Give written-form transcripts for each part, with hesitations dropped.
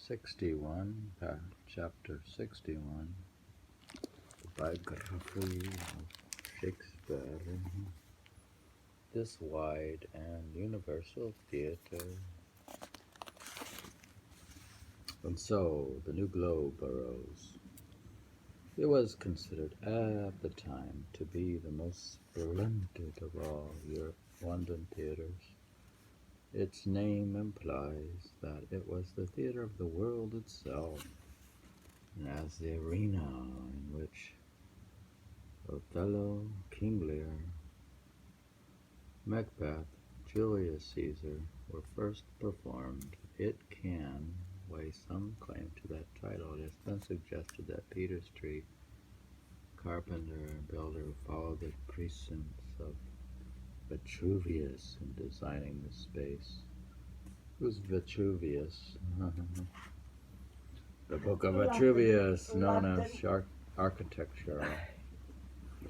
61, chapter 61, the biography of Shakespeare. This wide and universal theater. And so the new globe arose. It was considered at the time to be the most splendid of all your London theaters. Its name implies that it was the theater of the world itself, and as the arena in which Othello, King Lear, Macbeth, Julius Caesar were first performed, it can lay some claim to that title. It has been suggested that Peter Street, carpenter and builder who followed the precepts of Vitruvius in designing the space. Who's Vitruvius? The book of Vitruvius, known as Architectura.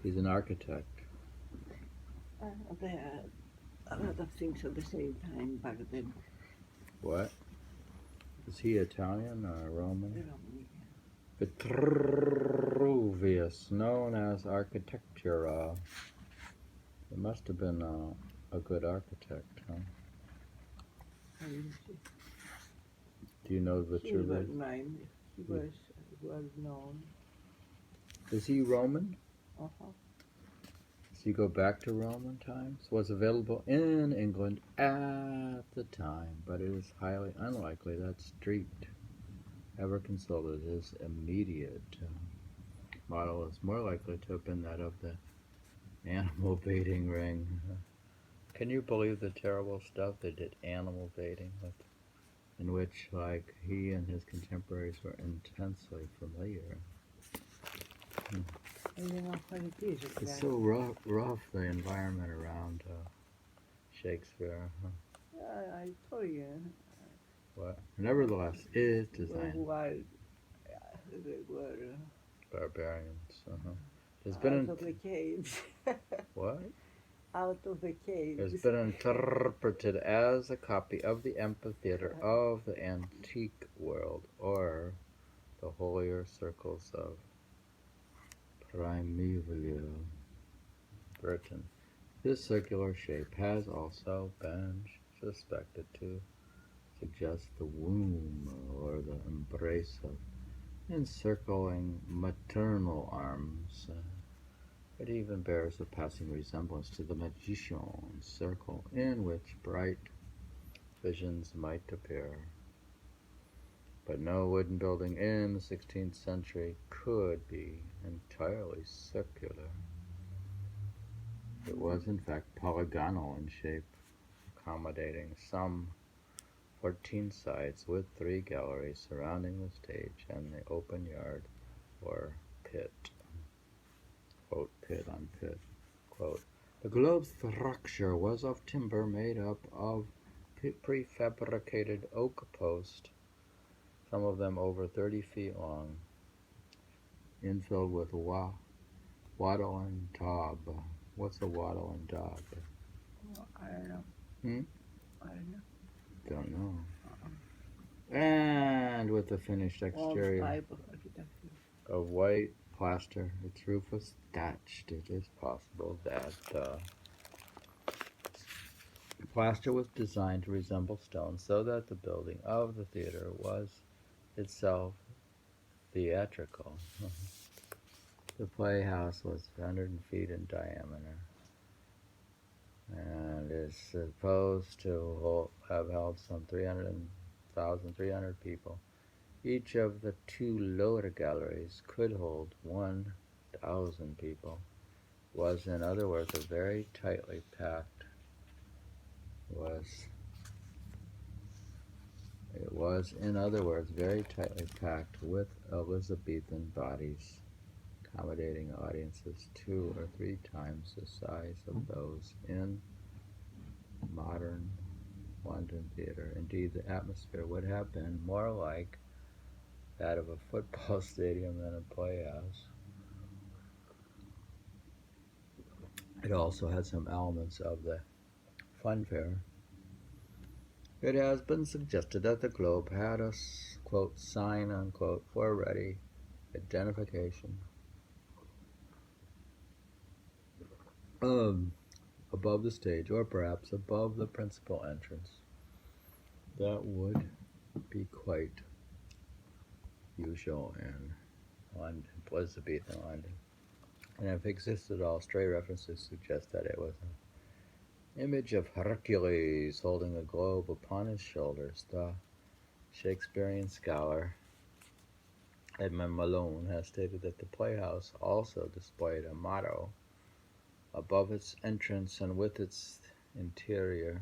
He's an architect. There are a lot of things at the same time back then. What? Is he Italian or Roman? Roman, Vitruvius, known as Architectura. He must have been a good architect, huh? Do you know Vitruvius? He was well known. Is he Roman? Uh-huh. Does he go back to Roman times? Was available in England at the time, but it is highly unlikely that Street ever consulted his immediate model. Is more likely to have been that of the animal baiting ring. Can you believe the terrible stuff they did animal baiting with, in which, like, he and his contemporaries were intensely familiar? I don't know what it is. It's so rough, the environment around Shakespeare. I told you. What? Nevertheless, it is designed. They were Barbarians. There's out been of the caves. What? Out of the caves. Has been interpreted as a copy of the amphitheater of the antique world, or the holier circles of primeval Britain. This circular shape has also been suspected to suggest the womb or the embrace of encircling maternal arms. It even bears a passing resemblance to the magician's circle, in which bright visions might appear. But no wooden building in the 16th century could be entirely circular. It was in fact polygonal in shape, accommodating some 14 sides with 3 galleries surrounding the stage and the open yard or pit. Quote, pit on pit. Quote, the globe's structure was of timber made up of prefabricated oak posts, some of them over 30 feet long, infilled with wattle and daub. What's a wattle and daub? I don't know. I don't know. Don't know. And with a finished exterior of white plaster, its roof was thatched. It is possible that plaster was designed to resemble stone, so that the building of the theater was itself theatrical. The playhouse was 100 feet in diameter and is supposed to have held some 300 people. Each of the 2 lower galleries could hold 1,000 people. Was, in other words, very tightly packed. It was, in other words, very tightly packed with Elizabethan bodies, accommodating audiences 2 or 3 times the size of those in modern London theater. Indeed, the atmosphere would have been more like that of a football stadium than a playhouse. It also had some elements of the fun fair, It has been suggested that the globe had a, quote, sign, unquote, for ready identification above the stage, or perhaps above the principal entrance. That would be quite usual in London, Elizabethan London. And if it existed at all, stray references suggest that it was an image of Hercules holding a globe upon his shoulders. The Shakespearean scholar Edmund Malone has stated that the playhouse also displayed a motto above its entrance and with its interior,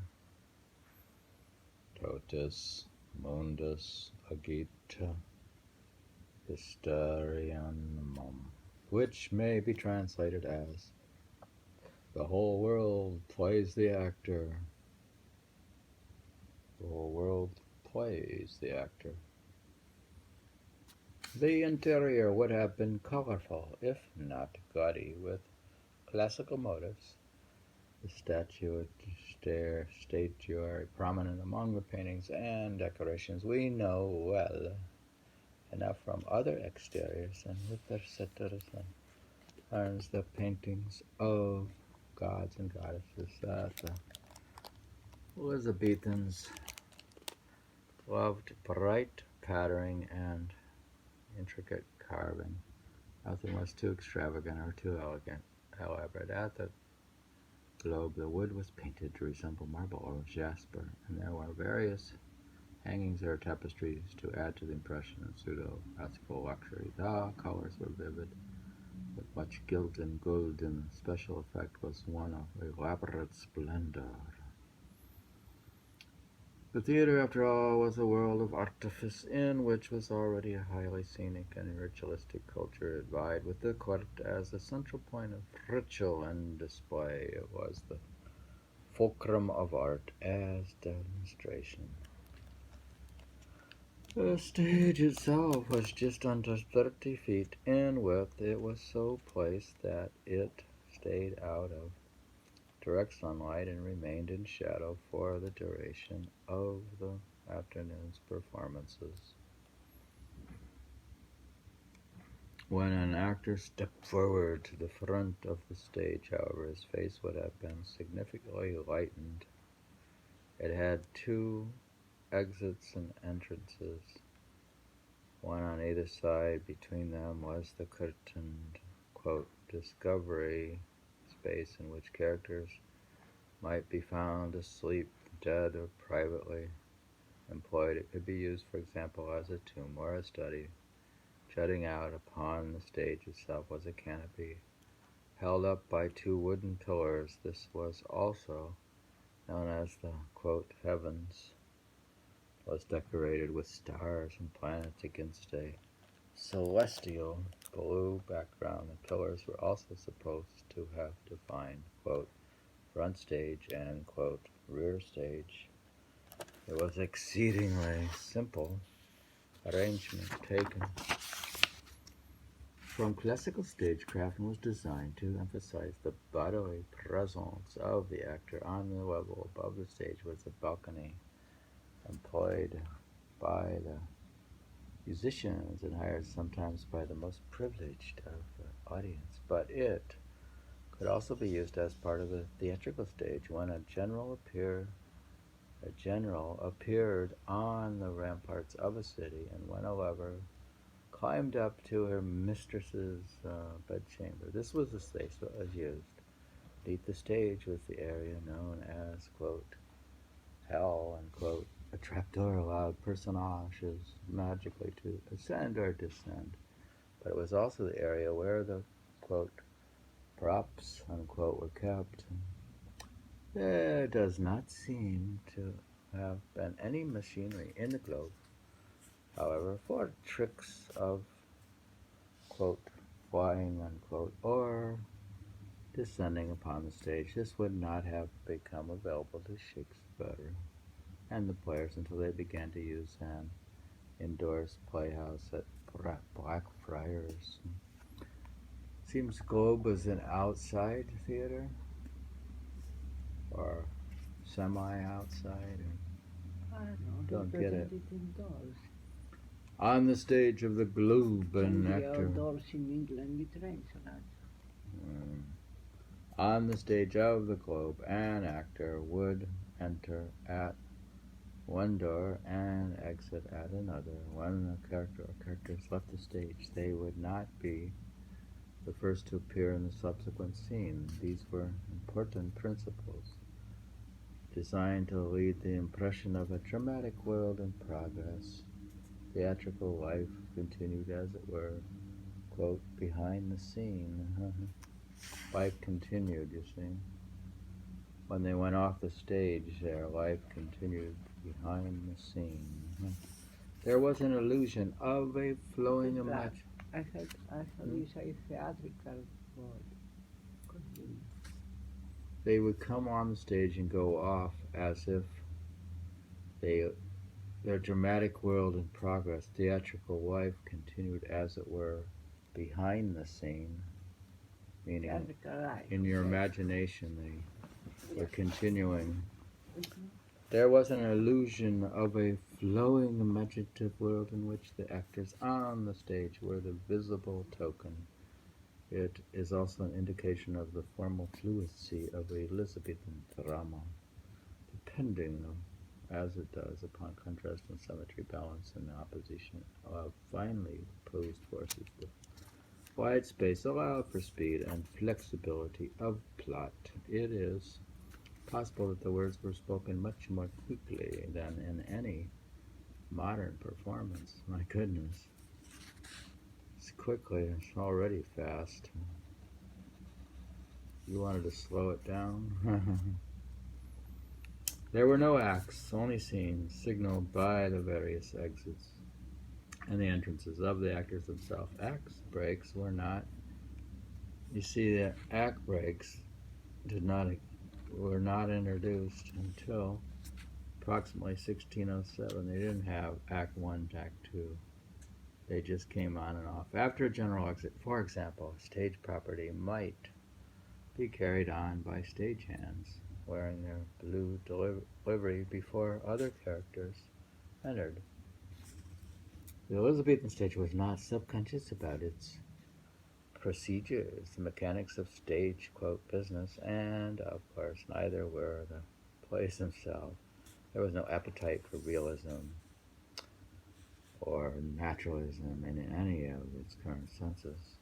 Totus Mundus Agita Hysterianum, which may be translated as the whole world plays the actor. The whole world plays the actor. The interior would have been colorful, if not gaudy, with classical motifs. The statuary prominent among the paintings and decorations we know well enough from other exteriors and with their sitters and turns the paintings of gods and goddesses that the Elizabethans loved bright patterning and intricate carving. Nothing was too extravagant or too elegant. However, at the globe, the wood was painted to resemble marble or jasper, and there were various hangings or tapestries to add to the impression of pseudo-classical luxury. The colors were vivid, with much gilt and gold, and the special effect was one of elaborate splendor. The theater, after all, was a world of artifice in which was already a highly scenic and ritualistic culture. It vied with the court as the central point of ritual and display. It was the fulcrum of art as demonstration. The stage itself was just under 30 feet in width. It was so placed that it stayed out of direct sunlight and remained in shadow for the duration of the afternoon's performances. When an actor stepped forward to the front of the stage, however, his face would have been significantly lightened. It had two exits and entrances, one on either side. Between them was the curtained, quote, discovery space in which characters might be found asleep, dead, or privately employed. It could be used, for example, as a tomb or a study. Jutting out upon the stage itself was a canopy held up by two wooden pillars. This was also known as the, quote, heavens. It was decorated with stars and planets against a celestial blue background. The pillars were also supposed to have defined, quote, front stage and, quote, rear stage. It was exceedingly simple arrangement taken from classical stagecraft and was designed to emphasize the bodily presence of the actor. On the level above the stage was a balcony employed by the musicians and hired sometimes by the most privileged of the audience, but it could also be used as part of the theatrical stage when a general appeared on the ramparts of a city, and when a lover climbed up to her mistress's bedchamber. This was the space that was used. Beneath the stage was the area known as, quote, hell, and, quote, a trapdoor allowed personages magically to ascend or descend. But it was also the area where the, quote, props, unquote, were kept. There does not seem to have been any machinery in the globe, however, for tricks of, quote, flying, unquote, or descending upon the stage. This would not have become available to Shakespeare and the players until they began to use an indoors playhouse at Blackfriars. Seems Globe was an outside theater, or semi-outside. I know. Don't He get it. presented indoors. On the stage of the globe, an Can be actor. outdoors in England with rain so that. On the stage of the globe, an actor would enter at one door and exit at another. When the character or characters left the stage, they would not be the first to appear in the subsequent scene. These were important principles designed to lead the impression of a dramatic world in progress. Theatrical life continued, as it were, quote, behind the scene. Life continued, you see. When they went off the stage, their life continued behind the scene. There was an illusion of a flowing imagination. I thought you say theatrical word. Could be. They would come on the stage and go off as if their dramatic world in progress, theatrical life continued, as it were, behind the scene, meaning Theatrical life. in your imagination they were continuing. Mhm. There was an illusion of a flowing imaginative world in which the actors on the stage were the visible token. It is also an indication of the formal fluency of Elizabethan drama, depending as it does upon contrast and symmetry, balance and opposition of finely opposed forces. The wide space allowed for speed and flexibility of plot. It is possible that the words were spoken much more quickly than in any modern performance. My goodness. It's quickly, it's already fast. You wanted to slow it down? There were no acts, only scenes, signaled by the various exits and the entrances of the actors themselves. Act breaks were not. You see, the act breaks were not introduced until approximately 1607. They didn't have Act 1 to Act 2. They just came on and off. After a general exit, for example, stage property might be carried on by stagehands wearing their blue livery before other characters entered. The Elizabethan stage was not subconscious about its procedures, the mechanics of stage, quote, business, and, of course, neither were the plays themselves. There was no appetite for realism or naturalism in any of its current senses.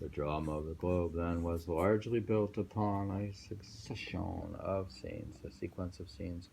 The drama of the globe, then, was largely built upon a succession of scenes, a sequence of scenes